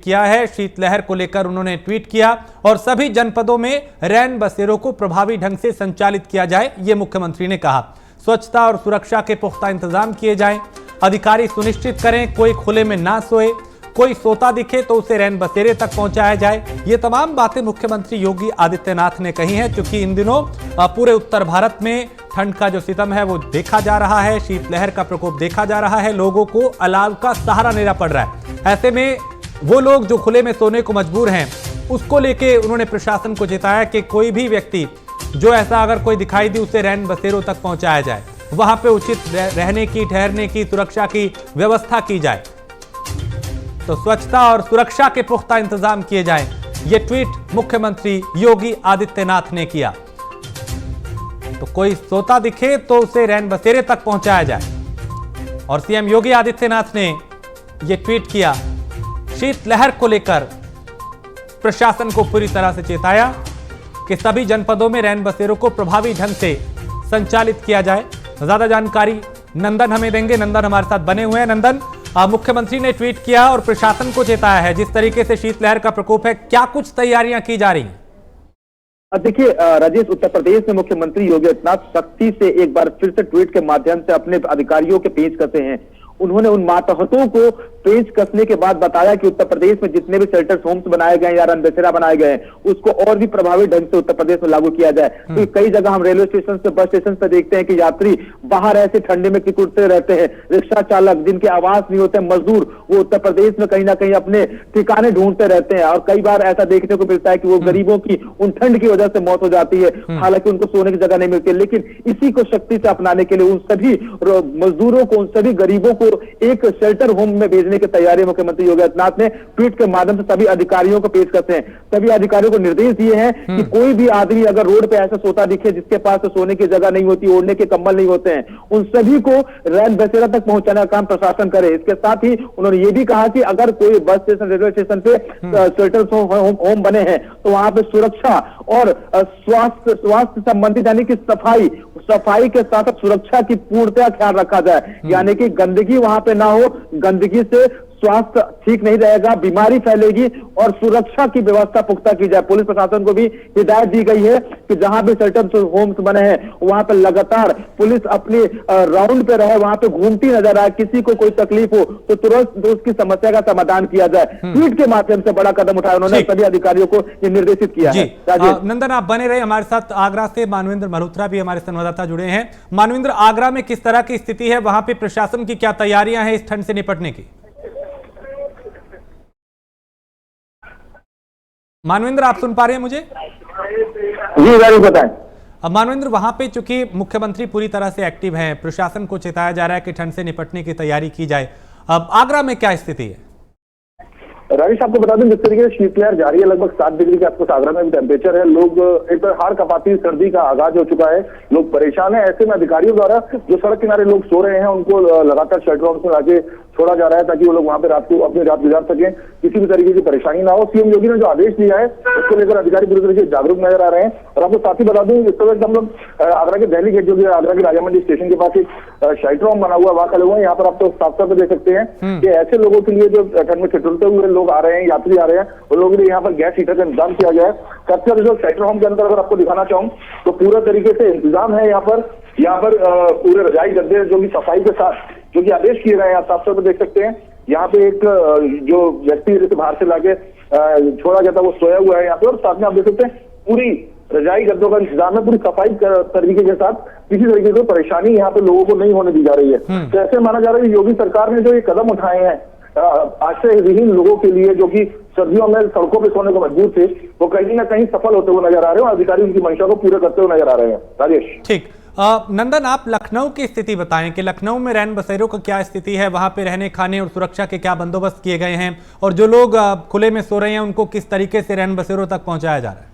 किया है। शीतलहर को लेकर उन्होंने ट्वीट किया और सभी जनपदों में रैन बसेरों को प्रभावी ढंग से संचालित किया जाए, ये मुख्यमंत्री ने कहा। स्वच्छता और सुरक्षा के पुख्ता इंतजाम किए जाएं, अधिकारी सुनिश्चित करें कोई खुले में ना सोए, कोई सोता दिखे तो उसे रैन बसेरे तक पहुंचाया जाए। ये तमाम बातें मुख्यमंत्री योगी आदित्यनाथ ने कही हैं, क्योंकि इन दिनों पूरे उत्तर भारत में ठंड का जो सितम है वो देखा जा रहा है, शीतलहर का प्रकोप देखा जा रहा है, लोगों को अलाव का सहारा लेना पड़ रहा है। ऐसे में वो लोग जो खुले में सोने को मजबूर हैं, उसको लेके उन्होंने प्रशासन को चेताया कि कोई भी व्यक्ति जो ऐसा अगर कोई दिखाई दी उसे रैन बसेरों तक पहुंचाया जाए, वहां पे उचित रहने की, ठहरने की, सुरक्षा की व्यवस्था की जाए, तो स्वच्छता और सुरक्षा के पुख्ता इंतजाम किए जाएं। ये ट्वीट मुख्यमंत्री योगी आदित्यनाथ ने किया। तो कोई सोता दिखे तो उसे रैन बसेरे तक पहुंचाया जाए। और सीएम योगी आदित्यनाथ ने यह ट्वीट किया। शीतलहर को लेकर प्रशासन को पूरी तरह से चेताया कि सभी जनपदों में रैन बसेरों को प्रभावी ढंग से संचालित किया जाए। ज्यादा जानकारी नंदन हमें देंगे। नंदन हमारे साथ बने हुए हैं। नंदन, मुख्यमंत्री ने ट्वीट किया और प्रशासन को चेताया है। जिस तरीके से शीतलहर का प्रकोप है, क्या कुछ तैयारियां की जा रही हैं? देखिए राजेश, उत्तर प्रदेश में मुख्यमंत्री योगी आदित्यनाथ सख्ती से एक बार फिर से ट्वीट के माध्यम से अपने अधिकारियों के पेश कसे हैं। उन्होंने उन मातहतों को पेच कसने के बाद बताया कि उत्तर प्रदेश में जितने भी शेल्टर होम्स बनाए गए या रैन बसेरा बनाए गए हैं, उसको और भी प्रभावी ढंग से उत्तर प्रदेश में लागू किया जाए। तो कई जगह हम रेलवे स्टेशन से, बस स्टेशन पर देखते हैं कि यात्री बाहर ऐसे ठंडे में सिकुड़ते रहते हैं। रिक्शा चालक जिनके आवास नहीं होते, मजदूर, वो उत्तर प्रदेश में कहीं ना कहीं अपने ठिकाने ढूंढते रहते हैं। और कई बार ऐसा देखने को मिलता है कि वो गरीबों की उन ठंड की वजह से मौत हो जाती है, हालांकि उनको सोने की जगह नहीं मिलती। लेकिन इसी को शक्ति से अपनाने के लिए उन सभी मजदूरों को, उन सभी गरीबों को एक शेल्टर होम में भेजने की तैयारी मुख्यमंत्री योगी आदित्यनाथ ने ट्वीट के माध्यम से सभी अधिकारियों को पेश करते हैं। सभी अधिकारियों को निर्देश दिए हैं कि कोई भी आदमी अगर रोड पे ऐसा सोता दिखे जिसके पास सोने की जगह नहीं होती, ओढ़ने के कंबल नहीं होते हैं, उन सभी को रैन बसेरा तक पहुंचाने का काम प्रशासन करे। इसके साथ ही उन्होंने ये भी कहा कि अगर कोई बस स्टेशन, रेलवे स्टेशन पे शेल्टर होम बने हैं तो वहां पे सुरक्षा और स्वास्थ्य संबंधित यानी कि सफाई के साथ सुरक्षा की पूर्णतः ख्याल रखा जाए। यानी कि गंदगी वहां पे ना हो, गंदगी से स्वास्थ्य ठीक नहीं रहेगा, बीमारी फैलेगी और सुरक्षा की व्यवस्था पुख्ता की जाए। पुलिस प्रशासन को भी हिदायत दी गई है कि जहां भी शेल्टर होम्स बने हैं वहां पर लगातार पुलिस अपनी राउंड पे रहे, वहां पे घूमती नजर आए। किसी को कोई तकलीफ हो तो तुरंत उसकी समस्या का समाधान किया जाए। ट्वीट के माध्यम से बड़ा कदम उठाया उन्होंने, सभी अधिकारियों को ये निर्देशित किया है। नंदन, आप बने रहे हमारे साथ। आगरा से मानवेंद्र मल्होत्रा भी हमारे संवाददाता जुड़े हैं। मानवेंद्र, आगरा में किस तरह की स्थिति है? वहां पे प्रशासन की क्या तैयारियां हैं इस ठंड से निपटने की? मानवेंद्र, आप सुन पा रहे हैं मुझे? जी गाड़ी बताएं। अब मानवेंद्र, वहां पे चूंकि मुख्यमंत्री पूरी तरह से एक्टिव हैं, प्रशासन को चेताया जा रहा है कि ठंड से निपटने की तैयारी की जाए। अब आगरा में क्या स्थिति है? राजेश, आपको बता दें जिस तरीके से शीतलहर जारी है, लगभग 7 डिग्री के आसपास आगरा में भी टेम्परेचर है। लोग एक बार हार कपाती सर्दी का आगाज हो चुका है, लोग परेशान है। ऐसे में अधिकारियों द्वारा जो सड़क किनारे लोग सो रहे हैं उनको लगातार शेल्टर होम्स में लाके छोड़ा जा रहा है ताकि वो लोग वहां पे रात को अपनी रात गुजार सकें, किसी भी तरीके की परेशानी ना हो। सीएम योगी ने जो आदेश दिया है उसको लेकर अधिकारी पूरी तरीके से जागरूक नजर आ रहे हैं। और आपको साथ ही बता दूं, इस वक्त हम लोग आगरा के दिल्ली गेट, जो कि आगरा के राजा मंडी स्टेशन के पास एक शेल्टर होम बना हुआ, वहां खड़े हुए हैं। यहाँ पर आप तो साफ तौर पर देख सकते हैं कि ऐसे लोगों के लिए जो ठंड में ठिठुरते हुए लोग आ रहे हैं, यात्री आ रहे हैं, उन लोगों के लिए यहाँ पर गैस हीटर का इंतजाम किया गया है। सबसे जो शेल्टर होम के अंदर अगर आपको दिखाना चाहूँ तो पूरा तरीके से इंतजाम है यहाँ पर पूरे रजाई गद्दे जो कि सफाई के साथ जो कि आदेश किए गए हैं, आप साफ तौर पर देख सकते हैं। यहाँ पे एक जो व्यक्ति जैसे बाहर से लाके छोड़ा गया था वो सोया हुआ है यहाँ पे, और साथ में आप देख सकते हैं पूरी रजाई गद्दों का इंतजाम है, पूरी सफाई तरीके के साथ। किसी तरीके की परेशानी यहाँ पे लोगों को नहीं होने दी जा रही है। तो ऐसे माना जा रहा है कि योगी सरकार ने जो ये कदम उठाए हैं आश्रय विहीन लोगों के लिए, जो कि सर्दियों में सड़कों पे सोने को मजबूर थे, वो कहीं ना कहीं सफल होते हुए नजर आ रहे हैं और अधिकारी उनकी मंशा को पूरा करते हुए नजर आ रहे हैं। राजेश, ठीक। नंदन, आप लखनऊ की स्थिति बताएं कि लखनऊ में रैन बसेरों की क्या स्थिति है, वहां पे रहने, खाने और सुरक्षा के क्या बंदोबस्त किए गए हैं, और जो लोग खुले में सो रहे हैं उनको किस तरीके से रैन बसेरों तक पहुंचाया जा रहा है?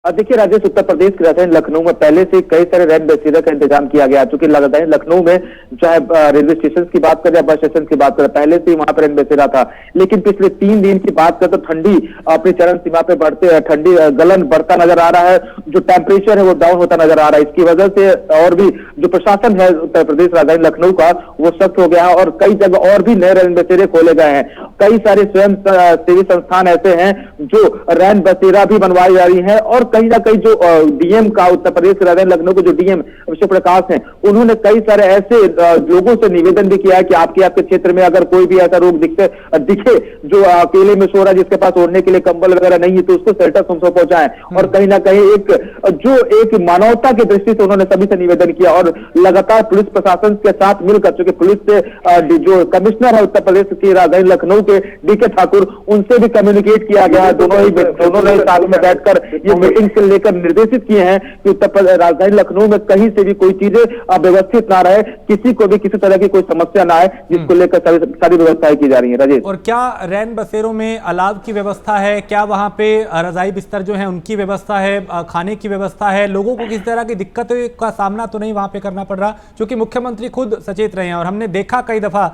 देखिए राजेश, उत्तर प्रदेश की राजधानी लखनऊ में पहले से कई सारे रैन बसेरा का इंतजाम किया गया, चूंकि लखनऊ में चाहे रेलवे स्टेशन की बात करें या बस स्टेशन की बात करें, पहले से ही वहां पर रैन बसेरा था। लेकिन पिछले 3 दिन की बात करें तो ठंडी अपनी चरम सीमा पे ठंडी गलन बढ़ता नजर आ रहा है, जो टेम्परेचर है वो डाउन होता नजर आ रहा है। इसकी वजह से और भी जो प्रशासन है उत्तर प्रदेश राजधानी लखनऊ का, वो सख्त हो गया है और कई जगह और भी नए रैन बसेरे खोले गए हैं। कई सारे स्वयं सेवी संस्थान ऐसे हैं जो रैन बसेरा भी बनवाई जा रही है और कहीं ना कहीं जो डीएम का उत्तर प्रदेश राजधानी लखनऊ के जो डीएम विश्व प्रकाश हैं, उन्होंने कई सारे ऐसे लोगों से निवेदन भी किया है कि आपके क्षेत्र में अगर कोई भी ऐसा रोग दिखे जो अकेले में सो रहा है, जिसके पास ओढ़ने के लिए कंबल वगैरह नहीं है, तो उसको शेल्टर होम से पहुंचाएं। और कहीं ना कहीं एक मानवता की दृष्टि से उन्होंने सभी से निवेदन किया और लगातार पुलिस प्रशासन के साथ मिलकर, चूंकि पुलिस से जो कमिश्नर है उत्तर प्रदेश की राजधानी लखनऊ के डीके ठाकुर, उनसे भी कम्युनिकेट किया गया। दोनों ने साथ में बैठकर ये मीटिंग से लेकर निर्देशित किए हैं कि उत्तर प्रदेश राजधानी लखनऊ में कहीं से भी कोई चीजें अव्यवस्थित ना रहे, किसी को भी किसी तरह की कोई समस्या ना आए, जिसको लेकर सारी व्यवस्थाएं की जा रही है। राजेश, और क्या रैन बसेरों में अलाव की व्यवस्था है? क्या वहां पे रजाई बिस्तर जो है उनकी व्यवस्था है? खाने की व्यवस्था है? लोगों को किस तरह की दिक्कतों का सामना तो नहीं वहां पे करना पड़ रहा? क्योंकि मुख्यमंत्री खुद सचेत रहे हैं और हमने देखा कई दफा,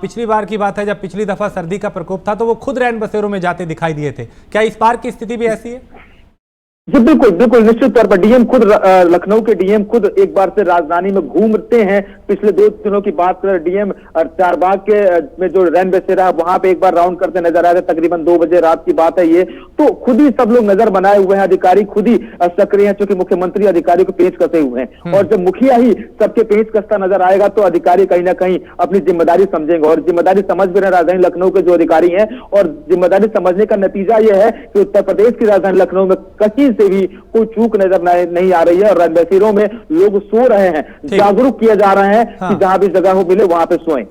पिछली बार की बात है जब पिछली दफा सर्दी का प्रकोप था तो वो खुद रैन बसेरों में जाते दिखाई दिए थे। क्या इस बार की स्थिति भी ऐसी है? जी बिल्कुल बिल्कुल, निश्चित तौर पर डीएम खुद लखनऊ के डीएम खुद एक बार से राजधानी में घूमते हैं। पिछले 2 दिनों की बात करें, डीएम चारबाग के में जो रैन बसेरा है वहां पे एक बार राउंड करते नजर आए थे। तकरीबन 2 बजे रात की बात है ये, तो खुद ही सब लोग नजर बनाए हुए हैं, अधिकारी खुद ही सक्रिय हैं, क्योंकि मुख्यमंत्री अधिकारियों को पेश कसे हुए हैं। और जब मुखिया ही सबके पेश कसता नजर आएगा तो अधिकारी कहीं ना कहीं अपनी जिम्मेदारी समझेंगे और जिम्मेदारी समझ भी रहे राजधानी लखनऊ के जो अधिकारी हैं। और जिम्मेदारी समझने का नतीजा यह है कि उत्तर प्रदेश की राजधानी लखनऊ में कहीं से भी कोई चूक नजर नहीं आ रही है और रैन बसेरों में लोग सो रहे हैं। जागरूक किया जा रहा है कि जहां भी जगह हो मिले वहां पे सोएं।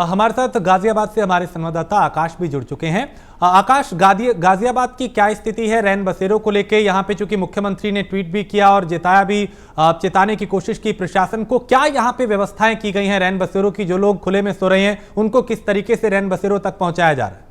हमारे साथ गाजियाबाद से हमारे संवाददाता आकाश भी जुड़ चुके हैं। आकाश, गाजियाबाद की क्या स्थिति है रैन बसेरों को लेके? यहाँ पे चूंकि मुख्यमंत्री ने ट्वीट भी किया और चेताने की कोशिश की प्रशासन को, क्या यहाँ पे व्यवस्थाएं की गई हैं रैन बसेरों की? जो लोग खुले में सो रहे हैं उनको किस तरीके से रैन बसेरों तक पहुंचाया जा रहा है?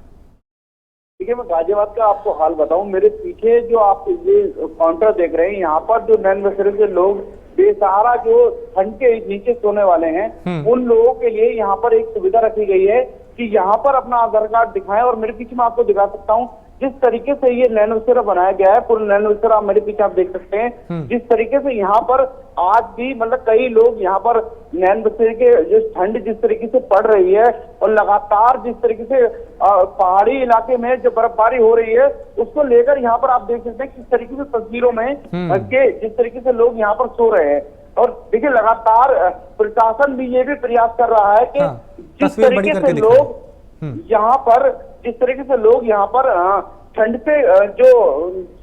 देखिए, मैं गाजियाबाद का आपको हाल बताऊं। मेरे पीछे जो आप ये काउंटर देख रहे हैं, यहाँ पर जो रैन बसेरे के लोग बेसहारा जो ठंड के नीचे सोने वाले हैं, उन लोगों के लिए यहाँ पर एक सुविधा रखी गई है कि यहाँ पर अपना आधार कार्ड दिखाएं। और मेरे पीछे मैं आपको दिखा सकता हूँ जिस तरीके से ये रैन बसेरा बनाया गया है, पूरा रैन बसेरा आप मेरे पीछे आप देख सकते हैं। जिस तरीके से यहाँ पर आज भी मतलब कई लोग यहाँ पर रैन बसेरे के जो ठंड जिस तरीके से पड़ रही है और लगातार जिस तरीके से पहाड़ी इलाके में जो बर्फबारी हो रही है, उसको लेकर यहाँ पर आप देख सकते हैं किस तरीके से तस्वीरों में के जिस तरीके से लोग यहाँ पर सो रहे हैं। और देखिए, लगातार प्रशासन भी ये भी प्रयास कर रहा है कि जिस तरीके से लोग यहाँ पर ठंड से जो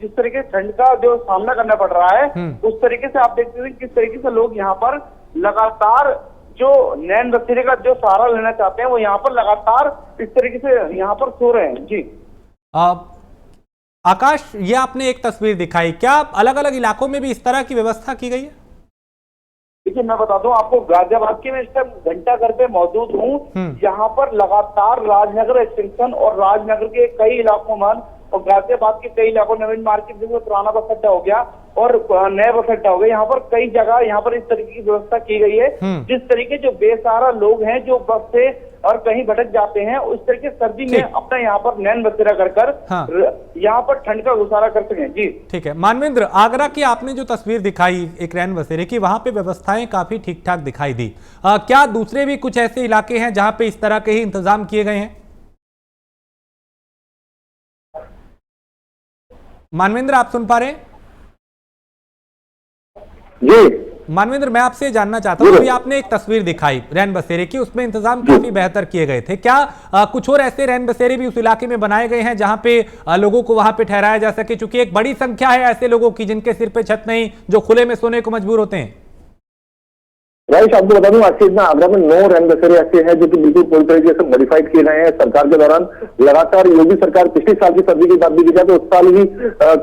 जिस तरीके से ठंड का जो सामना करना पड़ रहा है, उस तरीके से आप देखते हैं किस तरीके से लोग यहाँ पर लगातार जो रैन बसेरे का जो सहारा लेना चाहते हैं वो यहाँ पर लगातार इस तरीके से यहाँ पर सो रहे हैं। जी आकाश, ये आपने एक तस्वीर दिखाई, क्या अलग अलग इलाकों में भी इस तरह की व्यवस्था की गई है? देखिए, मैं बता दूं आपको, गाजियाबाद के मैं इस टाइम घंटाघर पे मौजूद हूँ। यहाँ पर लगातार राजनगर एक्सटेंशन और राजनगर के कई इलाकों में और गाजियाबाद के कई इलाकों, नवीन मार्केट जैसे पुराना बस अड्डा हो गया और नया बस अड्डा हो गया, यहाँ पर कई जगह यहाँ पर इस तरीके की व्यवस्था की गई है। जिस तरीके जो बेसहारा लोग हैं जो बस से और कहीं भटक जाते हैं, उस तरीके सर्दी में अपना यहाँ पर रैन बसेरा कर यहाँ पर ठंड का गुजारा कर सकें। जी ठीक है। मानवेंद्र, आगरा की आपने जो तस्वीर दिखाई एक रैन बसेरे की, वहां पे व्यवस्थाएं काफी ठीक ठाक दिखाई दी। क्या दूसरे भी कुछ ऐसे इलाके हैं जहां पे इस तरह के ही इंतजाम किए गए हैं? मानवेंद्र, आप सुन पा रहे हैं? जी मानवेंद्र, मैं आपसे जानना चाहता हूँ, अभी आपने एक तस्वीर दिखाई रैन बसेरे की, उसमें इंतजाम काफी बेहतर किए गए थे। क्या कुछ और ऐसे रैन बसेरे भी उस इलाके में बनाए गए हैं जहां पे लोगों को वहां पे ठहराया जा सके? चूंकि एक बड़ी संख्या है ऐसे लोगों की जिनके सिर पे छत नहीं, जो खुले में सोने को मजबूर होते हैं। राइट, आपको बता दूं आज के आगरा में 9 रैन बसेरे ऐसे हैं जो कि बिल्कुल पूरी तरीके से मॉडिफाइड किए गए हैं सरकार के दौरान। लगातार योगी सरकार, पिछले साल की सर्दी की बात भी की जाए तो उस साल भी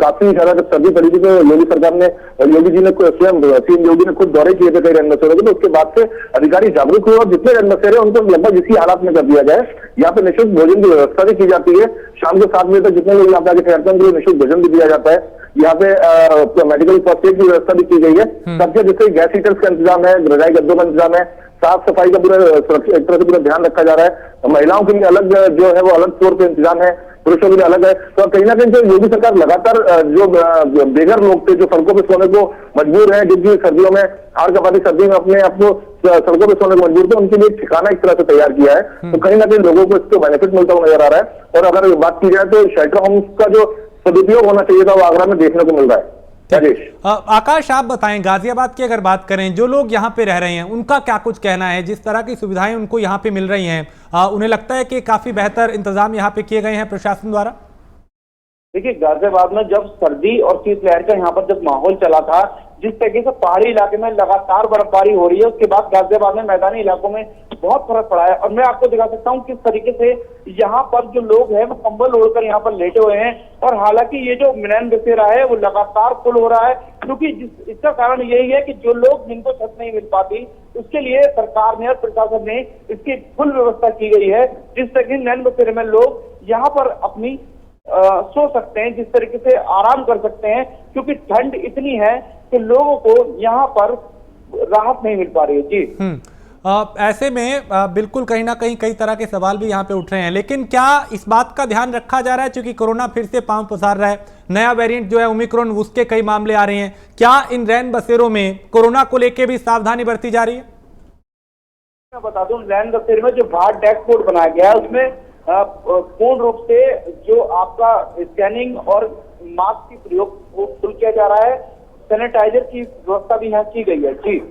काफी ज्यादा जब सर्दी पड़ी थी तो योगी सरकार ने, योगी जी ने स्वयं सीएम योगी ने खुद दौरे किए थे कई रैन बसेरों के। तो उसके बाद से अधिकारी जागरूक हुए और जितने रैन बसेरे उनको लगभग इसी हालात में कर दिया जाए। यहाँ पे निःशुल्क भोजन की व्यवस्था भी की जाती है। शाम के 7 बजे तक जितने लोग यहाँ पे आके ठहरते हैं उनको निःशुल्क भोजन भी दिया जाता है। यहाँ पे मेडिकल फर्स्ट एड की व्यवस्था भी की गई है। सबके जैसे गैस हीटर्स का इंतजाम है, रजाई गद्दों का इंतजाम है, साफ सफाई का पूरा एक तरह से पूरा ध्यान रखा जा रहा है। महिलाओं के लिए अलग जो है वो अलग फ्लोर पे इंतजाम है। पुरुषों के लिए अलग है। तो कहीं ना कहीं जो योगी सरकार लगातार जो बेघर लोग थे, जो सड़कों पर सोने को मजबूर है, जिनकी सर्दियों में हाड़ कपाती सर्दी में अपने आप को सड़कों पर सोने को मजबूर थे, उनके लिए एक ठिकाना एक तरह से तैयार किया है। तो कहीं ना कहीं लोगों को इसको बेनिफिट मिलता हुआ नजर आ रहा है। और अगर बात की जाए तो शेल्टर होम्स का जो सदुपयोग होना चाहिए था वो आगरा में देखने को मिल रहा है। आकाश, आप बताएं, गाजियाबाद की अगर बात करें, जो लोग यहाँ पे रह रहे हैं उनका क्या कुछ कहना है? जिस तरह की सुविधाएं उनको यहाँ पे मिल रही हैं, उन्हें लगता है कि काफी बेहतर इंतजाम यहाँ पे किए गए हैं प्रशासन द्वारा? देखिए, गाजियाबाद में जब सर्दी और शीतलहर का यहाँ पर जब माहौल चला था, जिस तरीके से पहाड़ी इलाके में लगातार बर्फबारी हो रही है, उसके बाद गाजियाबाद में मैदानी इलाकों में बहुत फर्क पड़ा है। और मैं आपको दिखा सकता हूँ किस तरीके से यहाँ पर जो लोग हैं वो कंबल ओढ़कर यहाँ पर लेटे हुए हैं। और हालांकि ये जो नैन बसेरा है वो लगातार फुल हो रहा है, क्योंकि इसका कारण यही है कि जो लोग जिनको छत नहीं मिल पाती, उसके लिए सरकार ने और प्रशासन ने इसकी फुल व्यवस्था की गई है। जिस तरीके से नैन बसेरे में लोग यहाँ पर अपनी सो सकते हैं, जिस तरीके से आराम कर सकते हैं, क्योंकि ठंड इतनी है कि लोगों को यहाँ पर राहत नहीं मिल पा रही है। जी ऐसे में बिल्कुल कहीं ना कहीं कई तरह के सवाल भी यहाँ पे उठ रहे हैं, लेकिन क्या इस बात का ध्यान रखा जा रहा है, क्योंकि कोरोना फिर से पांव पसार रहा है, नया वेरिएंट जो है ओमिक्रॉन, उसके कई मामले आ रहे हैं, क्या इन रैन बसेरों में कोरोना को लेकर भी सावधानी बरती जा रही है? मैं बता दूं, रैन बसेरे में जो बाहर डैशबोर्ड बनाया गया है उसमें पूर्ण रूप से जो आपका स्कैनिंग और मास्क की प्रयोग को शुरू किया जा रहा है, सैनिटाइजर की व्यवस्था भी यहाँ की गई है। जी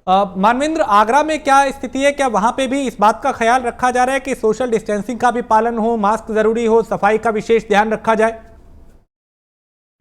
मानवेंद्र, आगरा में क्या स्थिति है? क्या वहां पे भी इस बात का ख्याल रखा जा रहा है कि सोशल डिस्टेंसिंग का भी पालन हो, मास्क जरूरी हो, सफाई का विशेष ध्यान रखा जाए?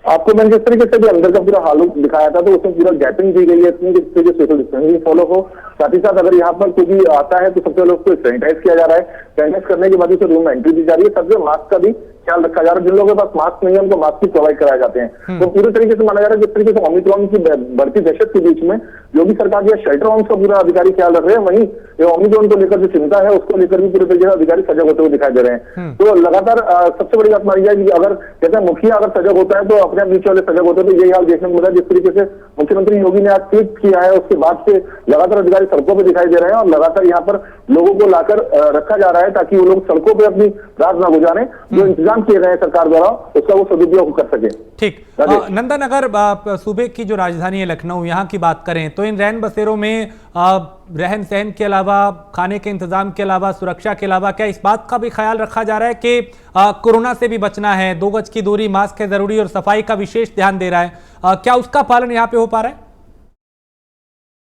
आपको मैंने जिस तरीके से भी अंदर का पूरा हाल दिखाया था, तो उसमें पूरा गैपिंग दी गई है इसमें, जिससे जो सोशल डिस्टेंसिंग फॉलो हो। साथ ही साथ अगर यहाँ पर कोई आता है तो सबसे पहले उसको सैनिटाइज किया जा रहा है। सैनिटाइज करने के बाद उसे रूम में एंट्री दी जा रही है। सबसे मास्क का भी ख्याल रखा जा रहा है। जिन लोगों के पास मास्क नहीं है उनको मास्क भी प्रोवाइड कराए जाते हैं। तो पूरे तरीके से माना जा रहा है, जिस तरीके से ओमिक्रॉन की बढ़ती दहशत के बीच में योगी सरकार के शेल्टर होम्स का पूरा अधिकारी ख्याल रख रहे हैं, वहीं ओमिक्रॉन को लेकर जो चिंता है उसको लेकर भी पूरे तरीके से अधिकारी सजग होते हुए दिखाई दे रहे हैं। तो लगातार सबसे बड़ी बात मानी जाए कि अगर कहते हैं मुखिया अगर सजग होता है तो अपने नीचे वाले सजग होते हैं, तो यही हाल देखने को मिला है। जिस तरीके से मुख्यमंत्री योगी ने आज ट्वीट किया है, उसके बाद से लगातार अधिकारी सड़कों पर दिखाई दे रहे हैं और लगातार यहाँ पर लोगों को लाकर रखा जा रहा है ताकि वो लोग सड़कों पर अपनी रात ना गुजारें। जो इंतजाम किए गए हैं सरकार द्वारा उसका वो सदुपयोग कर सके। ठीक, नंदन, अगर सूबे की जो राजधानी है लखनऊ, यहाँ की बात करें तो इन रैन बसेरों में रहन सहन के अलावा, खाने के इंतजाम के अलावा, सुरक्षा के अलावा क्या इस बात का भी ख्याल रखा जा रहा है कि कोरोना से भी बचना है, 2 गज की दूरी, मास्क है जरूरी और सफाई का विशेष ध्यान दे रहा है, क्या उसका पालन यहाँ पे हो पा रहा है?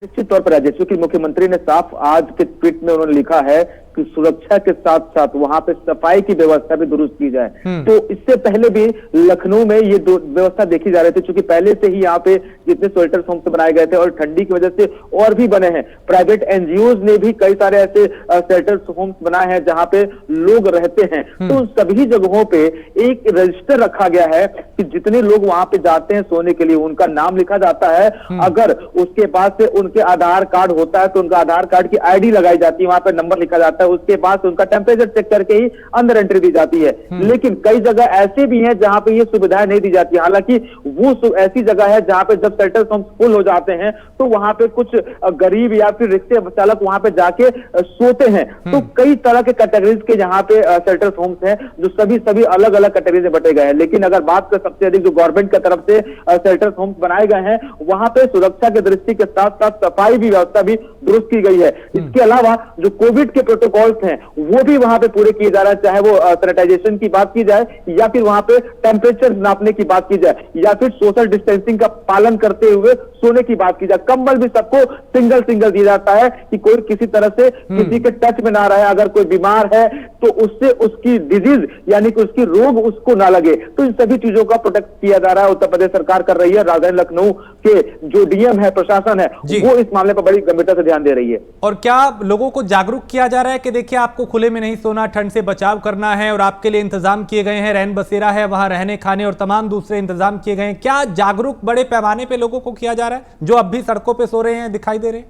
निश्चित तौर पर राजेश, क्योंकि मुख्यमंत्री ने साफ आज के ट्वीट में उन्होंने लिखा है कि सुरक्षा के साथ साथ वहां पे सफाई की व्यवस्था भी दुरुस्त की जाए। तो इससे पहले भी लखनऊ में ये व्यवस्था देखी जा रही थी, क्योंकि पहले से ही यहाँ पे जितने शेल्टर होम्स बनाए गए थे और ठंडी की वजह से और भी बने हैं। प्राइवेट एनजीओ ने भी कई सारे ऐसे शेल्टर होम्स बनाए हैं जहां पे लोग रहते हैं। तो सभी जगहों पे एक रजिस्टर रखा गया है कि जितने लोग वहां पे जाते हैं सोने के लिए उनका नाम लिखा जाता है। अगर उसके पास से उनके आधार कार्ड होता है तो उनका आधार कार्ड की आईडी लगाई जाती है, वहां पे नंबर लिखा जाता है, उसके बाद उनका टेम्परेचर चेक करके ही अंदर एंट्री दी जाती है। लेकिन कई जगह ऐसे भी हैं जहां पे ये सुविधाएं नहीं दी जाती। हालांकि वो ऐसी जगह है जहां पे जब शेल्टर होम्स फुल हो जाते हैं तो वहां पे कुछ गरीब या फिर रिक्शा चालक वहां पे जाके सोते हैं। तो कई तरह के कैटेगरीज के यहाँ पे शेल्टर होम्स हैं जो सभी अलग अलग कैटेगरी में बटे गए हैं। लेकिन अगर बात कर सबसे अधिक जो गवर्नमेंट की तरफ से शेल्टर होम्स बनाए गए हैं वहां पे सुरक्षा की दृष्टि के साथ साथ सफाई भी व्यवस्था भी दुरुस्त की गई है। इसके अलावा जो कोविड के प्रोटोकॉल्स हैं वो भी वहां पे पूरे किए जा रहे हैं, चाहे वो सैनिटाइजेशन की बात की जाए या फिर वहां पे टेम्परेचर नापने की बात की जाए या फिर सोशल डिस्टेंसिंग का पालन करते हुए सोने की बात की जाए। कंबल भी सबको सिंगल दिया जाता है कि कोई किसी तरह से किसी के टच में ना रहे। अगर कोई बीमार है तो उससे उसकी डिजीज यानी कि उसकी रोग उसको ना लगे। तो इन सभी चीजों का प्रोटेक्ट किया जा रहा है, उत्तर प्रदेश सरकार कर रही है। राजधानी लखनऊ के जो डीएम है, प्रशासन है, वो इस मामले पर बड़ी गंभीरता से ध्यान दे रही है। और क्या लोगों को जागरूक किया जा रहा है कि देखिए आपको खुले में नहीं सोना, ठंड से बचाव करना है और आपके लिए इंतजाम किए गए हैं, रैन बसेरा है, वहां रहने खाने और तमाम दूसरे इंतजाम किए गए हैं? क्या जागरूक बड़े पैमाने पे लोगों को किया जा रहा है जो अब भी सड़कों पे सो रहे हैं, दिखाई दे रहे हैं?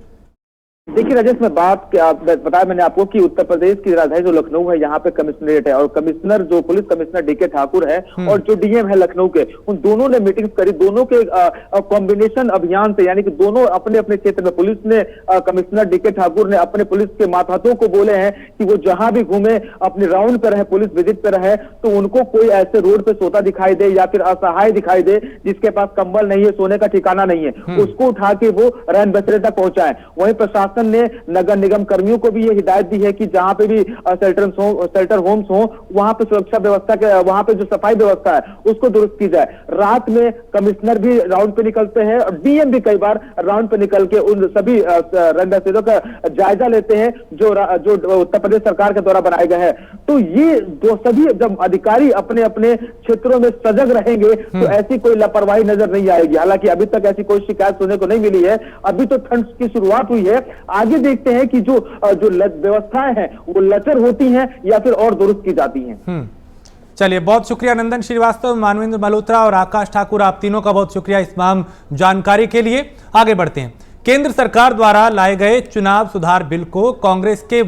देखिए राजेश, मैं बताया मैंने आपको कि उत्तर प्रदेश की राजधानी जो लखनऊ है, यहाँ पे कमिश्नरेट है और कमिश्नर जो पुलिस कमिश्नर डीके ठाकुर है और जो डीएम है लखनऊ के, उन दोनों ने मीटिंग करी। दोनों के कॉम्बिनेशन अभियान से, यानी कि दोनों अपने अपने क्षेत्र में, पुलिस ने कमिश्नर डीके ठाकुर ने अपने पुलिस के मातहतों को बोले हैं कि वो जहां भी घूमे, अपने राउंड पे रहे, पुलिस विजिट पे रहे, तो उनको कोई ऐसे रोड पे सोता दिखाई दे या फिर असहाय दिखाई दे जिसके पास कंबल नहीं है, सोने का ठिकाना नहीं है, उसको उठा के वो रैन बसेरे तक पहुंचाए। वहीं प्रशासन ने नगर निगम कर्मियों को भी ये हिदायत दी है कि जहां पे भी शेल्टर होम्स हो, वहां पे सुरक्षा व्यवस्था के, वहां पे जो सफाई व्यवस्था है उसको दुरुस्त की जाए। रात में कमिश्नर भी राउंड पे निकलते हैं और डीएम भी कई बार राउंड पे निकल के उन सभी रैन बसेरों का जायजा लेते हैं जो उत्तर प्रदेश सरकार के द्वारा बनाए गए हैं। तो ये जो सभी जब अधिकारी अपने अपने क्षेत्रों में सजग रहेंगे तो ऐसी कोई लापरवाही नजर नहीं आएगी। हालांकि अभी तक ऐसी कोई शिकायत सुनने को नहीं मिली है। अभी तो ठंड की शुरुआत हुई है, आगे देखते हैं कि जो व्यवस्थाएं हैं वो लचर होती हैं या फिर और दुरुस्त की जाती हैं। चलिए, बहुत शुक्रिया नंदन श्रीवास्तव, मानवेंद्र मल्होत्रा और आकाश ठाकुर, आप तीनों का बहुत शुक्रिया इस तमाम जानकारी के लिए। आगे बढ़ते हैं। केंद्र सरकार द्वारा लाए गए चुनाव सुधार बिल को कांग्रेस के